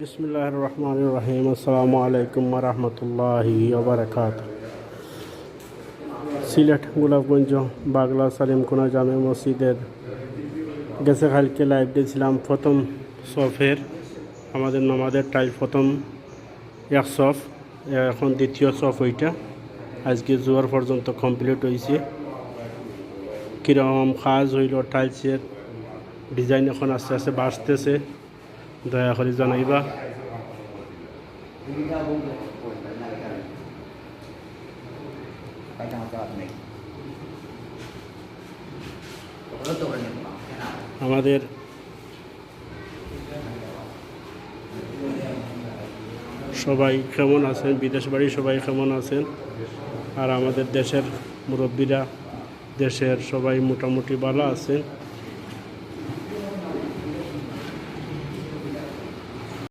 বিসমিল্লাহির রহমানির রহিম। আসসালামু আলাইকুম ওয়া রাহমাতুল্লাহি ওয়া বারাকাতুহু। সিলেট গোলাপগঞ্জ বাগলা সালিমকোনা জামে মসজিদের গেছে কালকে লাইভ দিয়েছিলাম প্রথম সফের আমাদের নামাজের টাইল প্রথম এক সফ, এখন দ্বিতীয় সফ ওইটা আজকে জোয়ার পর্যন্ত কমপ্লিট হয়েছে। কীরকম কাজ হইল, টাইলসের ডিজাইন এখন আস্তে আস্তে বাড়তেছে, দয়া করে জানাইবা। আমাদের সবাই কেমন আছেন, বিদেশ বাড়ি সবাই কেমন আছেন, আর আমাদের দেশের মুরব্বীরা দেশের সবাই মোটামুটি ভালো আছেন।